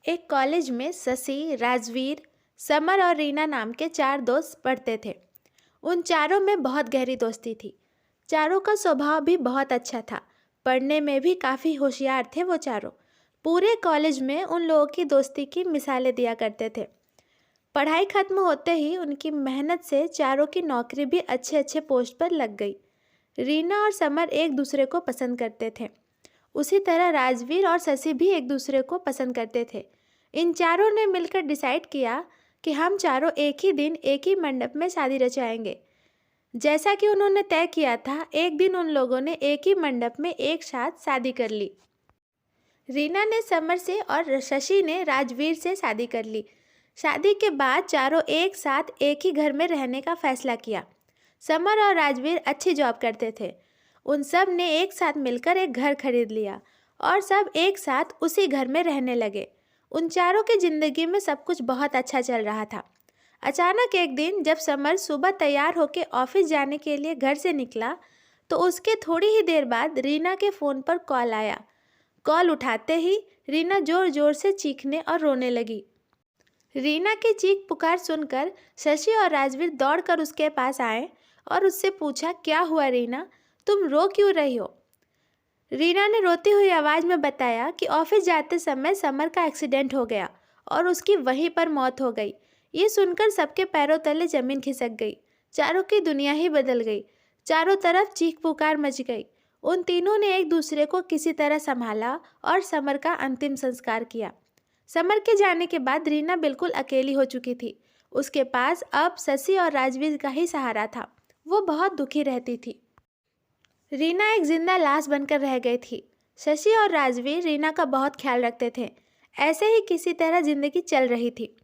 एक कॉलेज में शशि, राजवीर, समर और रीना नाम के चार दोस्त पढ़ते थे। उन चारों में बहुत गहरी दोस्ती थी। चारों का स्वभाव भी बहुत अच्छा था। पढ़ने में भी काफ़ी होशियार थे वो चारों। पूरे कॉलेज में उन लोगों की दोस्ती की मिसालें दिया करते थे। पढ़ाई खत्म होते ही उनकी मेहनत से चारों की नौकरी भी अच्छे अच्छे पोस्ट पर लग गई। रीना और समर एक दूसरे को पसंद करते थे। उसी तरह राजवीर और शशि भी एक दूसरे को पसंद करते थे। इन चारों ने मिलकर डिसाइड किया कि हम चारों एक ही दिन एक ही मंडप में शादी रचाएंगे। जैसा कि उन्होंने तय किया था, एक दिन उन लोगों ने एक ही मंडप में एक साथ शादी कर ली। रीना ने समर से और शशि ने राजवीर से शादी कर ली। शादी के बाद चारों एक साथ एक ही घर में रहने का फैसला किया। समर और राजवीर अच्छी जॉब करते थे। उन सब ने एक साथ मिलकर एक घर खरीद लिया और सब एक साथ उसी घर में रहने लगे। उन चारों की जिंदगी में सब कुछ बहुत अच्छा चल रहा था। अचानक एक दिन जब समर सुबह तैयार होकर ऑफिस जाने के लिए घर से निकला, तो उसके थोड़ी ही देर बाद रीना के फ़ोन पर कॉल आया। कॉल उठाते ही रीना ज़ोर ज़ोर से चीखने और रोने लगी। रीना की चीख पुकार सुनकर शशि और राजवीर दौड़कर उसके पास आए और उससे पूछा, क्या हुआ रीना, तुम रो क्यों रही हो? रीना ने रोती हुई आवाज़ में बताया कि ऑफिस जाते समय समर का एक्सीडेंट हो गया और उसकी वहीं पर मौत हो गई। ये सुनकर सबके पैरों तले जमीन खिसक गई। चारों की दुनिया ही बदल गई। चारों तरफ चीख पुकार मच गई। उन तीनों ने एक दूसरे को किसी तरह संभाला और समर का अंतिम संस्कार किया। समर के जाने के बाद रीना बिल्कुल अकेली हो चुकी थी। उसके पास अब शशि और राजवीर का ही सहारा था। वो बहुत दुखी रहती थी। रीना एक जिंदा लाश बनकर रह गई थी। शशि और राजवीर रीना का बहुत ख्याल रखते थे। ऐसे ही किसी तरह जिंदगी चल रही थी।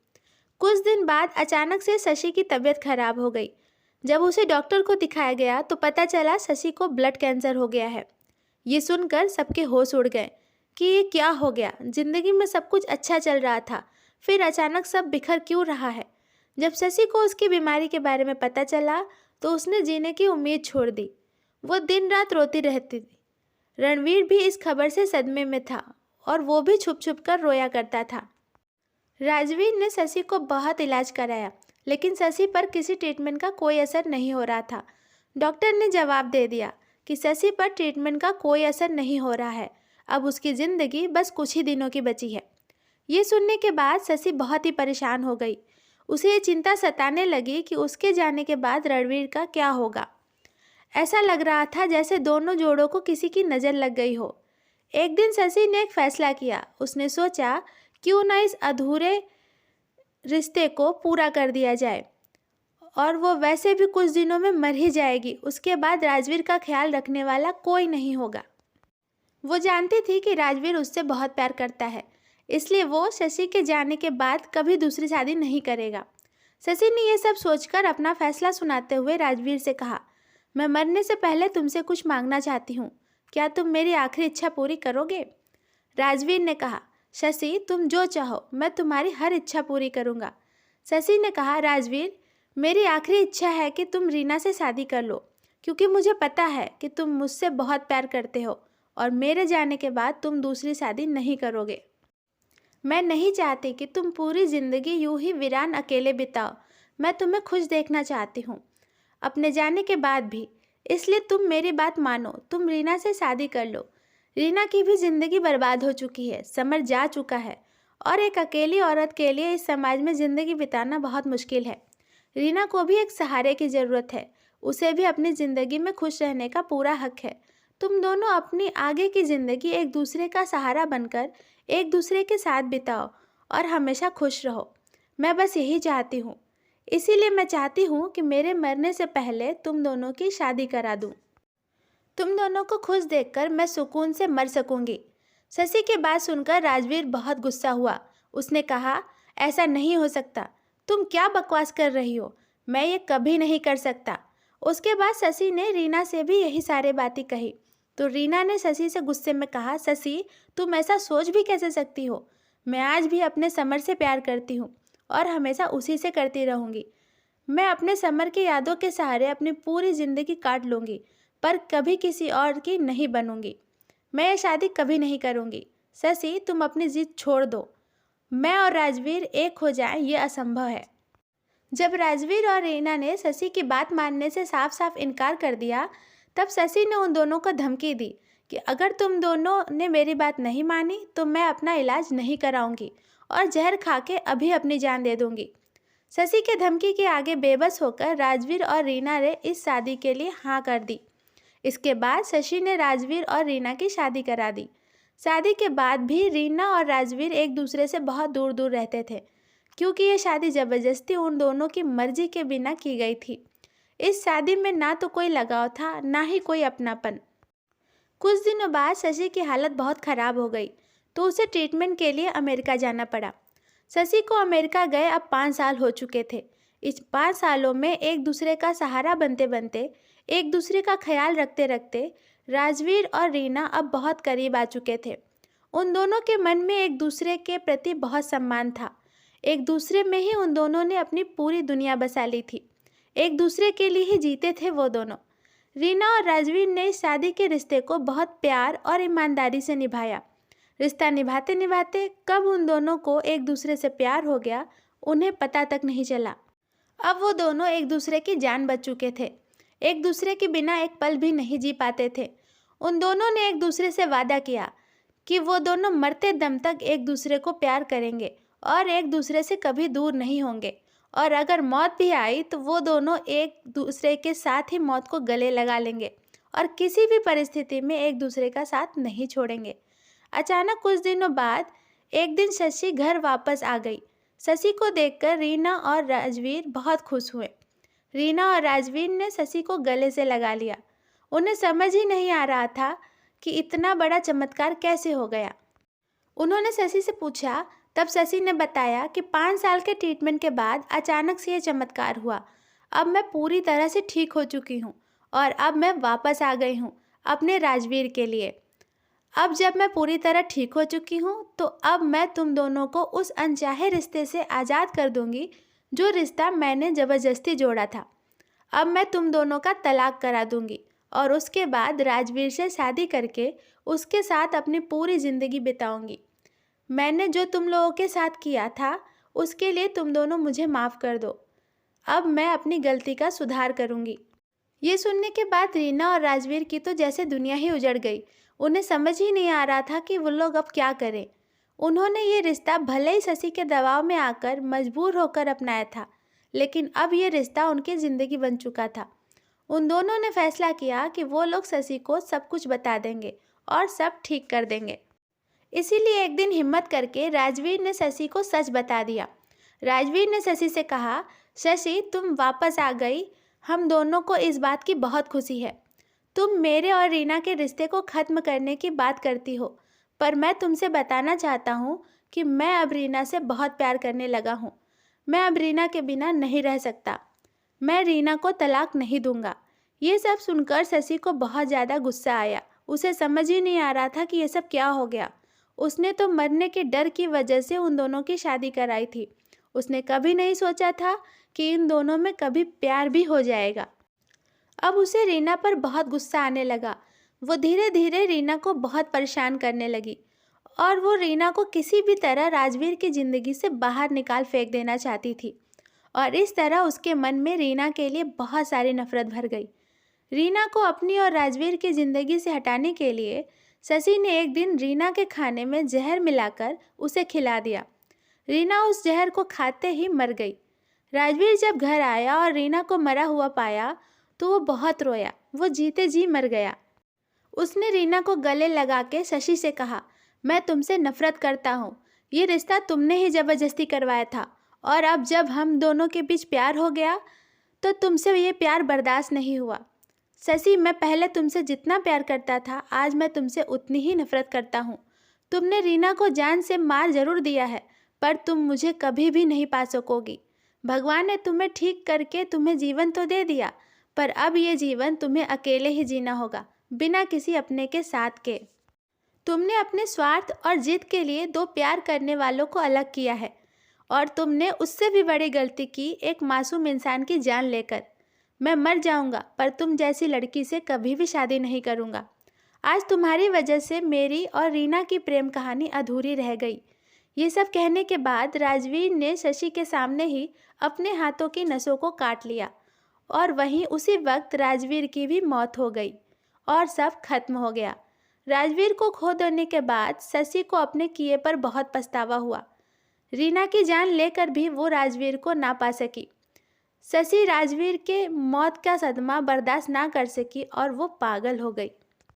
कुछ दिन बाद अचानक से शशि की तबीयत खराब हो गई। जब उसे डॉक्टर को दिखाया गया तो पता चला शशि को ब्लड कैंसर हो गया है। ये सुनकर सबके होश उड़ गए कि ये क्या हो गया। जिंदगी में सब कुछ अच्छा चल रहा था, फिर अचानक सब बिखर क्यों रहा है। जब शशि को उसकी बीमारी के बारे में पता चला तो उसने जीने की उम्मीद छोड़ दी। वो दिन रात रोती रहती थी। रणवीर भी इस खबर से सदमे में था और वो भी छुप छुप कर रोया करता था। राजवीर ने शशि को बहुत इलाज कराया, लेकिन शशि पर किसी ट्रीटमेंट का कोई असर नहीं हो रहा था। डॉक्टर ने जवाब दे दिया कि शशि पर ट्रीटमेंट का कोई असर नहीं हो रहा है। अब उसकी ज़िंदगी बस कुछ ही दिनों की बची है। ये सुनने के बाद शशि बहुत ही परेशान हो गई। उसे ये चिंता सताने लगी कि उसके जाने के बाद रणवीर का क्या होगा। ऐसा लग रहा था जैसे दोनों जोड़ों को किसी की नज़र लग गई हो। एक दिन शशि ने एक फैसला किया। उसने सोचा, क्यों ना इस अधूरे रिश्ते को पूरा कर दिया जाए, और वो वैसे भी कुछ दिनों में मर ही जाएगी। उसके बाद राजवीर का ख्याल रखने वाला कोई नहीं होगा। वो जानती थी कि राजवीर उससे बहुत प्यार करता है, इसलिए वो शशि के जाने के बाद कभी दूसरी शादी नहीं करेगा। शशि ने यह सब सोचकर अपना फैसला सुनाते हुए राजवीर से कहा, मैं मरने से पहले तुमसे कुछ मांगना चाहती हूँ। क्या तुम मेरी आखिरी इच्छा पूरी करोगे? राजवीर ने कहा, शशि तुम जो चाहो, मैं तुम्हारी हर इच्छा पूरी करूँगा। शशि ने कहा, राजवीर मेरी आखिरी इच्छा है कि तुम रीना से शादी कर लो, क्योंकि मुझे पता है कि तुम मुझसे बहुत प्यार करते हो और मेरे जाने के बाद तुम दूसरी शादी नहीं करोगे। मैं नहीं चाहती कि तुम पूरी ज़िंदगी यूं ही वीरान अकेले बिताओ। मैं तुम्हें खुश देखना चाहती हूँ अपने जाने के बाद भी। इसलिए तुम मेरी बात मानो, तुम रीना से शादी कर लो। रीना की भी ज़िंदगी बर्बाद हो चुकी है, समर जा चुका है और एक अकेली औरत के लिए इस समाज में ज़िंदगी बिताना बहुत मुश्किल है। रीना को भी एक सहारे की ज़रूरत है। उसे भी अपनी ज़िंदगी में खुश रहने का पूरा हक है। तुम दोनों अपनी आगे की ज़िंदगी एक दूसरे का सहारा बनकर एक दूसरे के साथ बिताओ और हमेशा खुश रहो। मैं बस यही चाहती हूँ। इसीलिए मैं चाहती हूँ कि मेरे मरने से पहले तुम दोनों की शादी करा दूँ। तुम दोनों को खुश देखकर मैं सुकून से मर सकूंगी। शशि की बात सुनकर राजवीर बहुत गुस्सा हुआ। उसने कहा, ऐसा नहीं हो सकता। तुम क्या बकवास कर रही हो? मैं ये कभी नहीं कर सकता। उसके बाद शशि ने रीना से भी यही सारी बातें कही। तो रीना ने शशि से गुस्से में कहा, शशि तुम ऐसा सोच भी कैसे सकती हो? मैं आज भी अपने समर से प्यार करती हूँ और हमेशा उसी से करती रहूँगी। मैं अपने समर की यादों के सहारे अपनी पूरी ज़िंदगी काट लूँगी, पर कभी किसी और की नहीं बनूंगी। मैं ये शादी कभी नहीं करूँगी। शशि तुम अपनी जिद छोड़ दो मैं और राजवीर एक हो जाएं ये असंभव है। जब राजवीर और रीना ने शशि की बात मानने से साफ साफ इनकार कर दिया, तब शशि ने उन दोनों को धमकी दी कि अगर तुम दोनों ने मेरी बात नहीं मानी तो मैं अपना इलाज नहीं कराऊंगी और जहर खा के अभी अपनी जान दे दूंगी। शशि के धमकी के आगे बेबस होकर राजवीर और रीना ने इस शादी के लिए हाँ कर दी। इसके बाद शशि ने राजवीर और रीना की शादी करा दी। शादी के बाद भी रीना और राजवीर एक दूसरे से बहुत दूर दूर रहते थे, क्योंकि ये शादी ज़बरदस्ती उन दोनों की मर्जी के बिना की गई थी। इस शादी में ना तो कोई लगाव था, ना ही कोई अपनापन। कुछ दिनों बाद शशि की हालत बहुत ख़राब हो गई, तो उसे ट्रीटमेंट के लिए अमेरिका जाना पड़ा। शशि को अमेरिका गए अब 5 साल हो चुके थे। इस 5 सालों में एक दूसरे का सहारा बनते बनते, एक दूसरे का ख्याल रखते रखते राजवीर और रीना अब बहुत करीब आ चुके थे। उन दोनों के मन में एक दूसरे के प्रति बहुत सम्मान था। एक दूसरे में ही उन दोनों ने अपनी पूरी दुनिया बसा ली थी। एक दूसरे के लिए ही जीते थे वो दोनों। रीना और राजवीर ने इस शादी के रिश्ते को बहुत प्यार और ईमानदारी से निभाया। रिश्ता निभाते निभाते कब उन दोनों को एक दूसरे से प्यार हो गया, उन्हें पता तक नहीं चला। अब वो दोनों एक दूसरे की जान बच चुके थे। एक दूसरे के बिना एक पल भी नहीं जी पाते थे। उन दोनों ने एक दूसरे से वादा किया कि वो दोनों मरते दम तक एक दूसरे को प्यार करेंगे और एक दूसरे से कभी दूर नहीं होंगे, और अगर मौत भी आई तो वो दोनों एक दूसरे के साथ ही मौत को गले लगा लेंगे और किसी भी परिस्थिति में एक दूसरे का साथ नहीं छोड़ेंगे। अचानक कुछ दिनों बाद एक दिन शशि घर वापस आ गई। शशि को देखकर रीना और राजवीर बहुत खुश हुए। रीना और राजवीर ने शशि को गले से लगा लिया। उन्हें समझ ही नहीं आ रहा था कि इतना बड़ा चमत्कार कैसे हो गया। उन्होंने शशि से पूछा, तब शशि ने बताया कि 5 साल के ट्रीटमेंट के बाद अचानक से ये चमत्कार हुआ। अब मैं पूरी तरह से ठीक हो चुकी हूँ और अब मैं वापस आ गई हूँ अपने राजवीर के लिए। अब जब मैं पूरी तरह ठीक हो चुकी हूँ तो अब मैं तुम दोनों को उस अनचाहे रिश्ते से आज़ाद कर दूंगी जो रिश्ता मैंने ज़बरदस्ती जोड़ा था। अब मैं तुम दोनों का तलाक करा दूंगी और उसके बाद राजवीर से शादी करके उसके साथ अपनी पूरी ज़िंदगी बिताऊंगी। मैंने जो तुम लोगों के साथ किया था उसके लिए तुम दोनों मुझे माफ़ कर दो। अब मैं अपनी गलती का सुधार करूंगी। ये सुनने के बाद रीना और राजवीर की तो जैसे दुनिया ही उजड़ गई। उन्हें समझ ही नहीं आ रहा था कि वो लोग अब क्या करें। उन्होंने ये रिश्ता भले ही शशि के दबाव में आकर मजबूर होकर अपनाया था, लेकिन अब ये रिश्ता उनकी ज़िंदगी बन चुका था। उन दोनों ने फैसला किया कि वो लोग शशि को सब कुछ बता देंगे और सब ठीक कर देंगे। इसीलिए एक दिन हिम्मत करके राजवीर ने शशि को सच बता दिया। राजवीर ने शशि से कहा, शशि तुम वापस आ गई, हम दोनों को इस बात की बहुत खुशी है। तुम मेरे और रीना के रिश्ते को ख़त्म करने की बात करती हो, पर मैं तुमसे बताना चाहता हूँ कि मैं अब रीना से बहुत प्यार करने लगा हूँ। मैं अब रीना के बिना नहीं रह सकता। मैं रीना को तलाक नहीं दूंगा। ये सब सुनकर शशि को बहुत ज़्यादा गुस्सा आया। उसे समझ ही नहीं आ रहा था कि ये सब क्या हो गया। उसने तो मरने के डर की वजह से उन दोनों की शादी कराई थी। उसने कभी नहीं सोचा था कि इन दोनों में कभी प्यार भी हो जाएगा। अब उसे रीना पर बहुत गुस्सा आने लगा। वो धीरे धीरे रीना को बहुत परेशान करने लगी और वो रीना को किसी भी तरह राजवीर की ज़िंदगी से बाहर निकाल फेंक देना चाहती थी, और इस तरह उसके मन में रीना के लिए बहुत सारी नफरत भर गई। रीना को अपनी और राजवीर की ज़िंदगी से हटाने के लिए शशि ने एक दिन रीना के खाने में जहर मिलाकर उसे खिला दिया। रीना उस जहर को खाते ही मर गई। राजवीर जब घर आया और रीना को मरा हुआ पाया तो वो बहुत रोया। वो जीते जी मर गया। उसने रीना को गले लगा के शशि से कहा, मैं तुमसे नफरत करता हूँ। ये रिश्ता तुमने ही ज़बरदस्ती करवाया था, और अब जब हम दोनों के बीच प्यार हो गया तो तुमसे ये प्यार बर्दाश्त नहीं हुआ। शशि, मैं पहले तुमसे जितना प्यार करता था आज मैं तुमसे उतनी ही नफरत करता हूँ। तुमने रीना को जान से मार जरूर दिया है, पर तुम मुझे कभी भी नहीं पा सकोगी। भगवान ने तुम्हें ठीक करके तुम्हें जीवन तो दे दिया, पर अब ये जीवन तुम्हें अकेले ही जीना होगा, बिना किसी अपने के साथ के। तुमने अपने स्वार्थ और जिद के लिए 2 प्यार करने वालों को अलग किया है, और तुमने उससे भी बड़ी गलती की, एक मासूम इंसान की जान लेकर। मैं मर जाऊंगा पर तुम जैसी लड़की से कभी भी शादी नहीं करूंगा। आज तुम्हारी वजह से मेरी और रीना की प्रेम कहानी अधूरी रह गई। ये सब कहने के बाद राजवीर ने शशि के सामने ही अपने हाथों की नसों को काट लिया और वहीं उसी वक्त राजवीर की भी मौत हो गई और सब खत्म हो गया। राजवीर को खो देने के बाद शशि को अपने किए पर बहुत पछतावा हुआ। रीना की जान लेकर भी वो राजवीर को ना पा सकी। शशि राजवीर के मौत का सदमा बर्दाश्त ना कर सकी और वो पागल हो गई।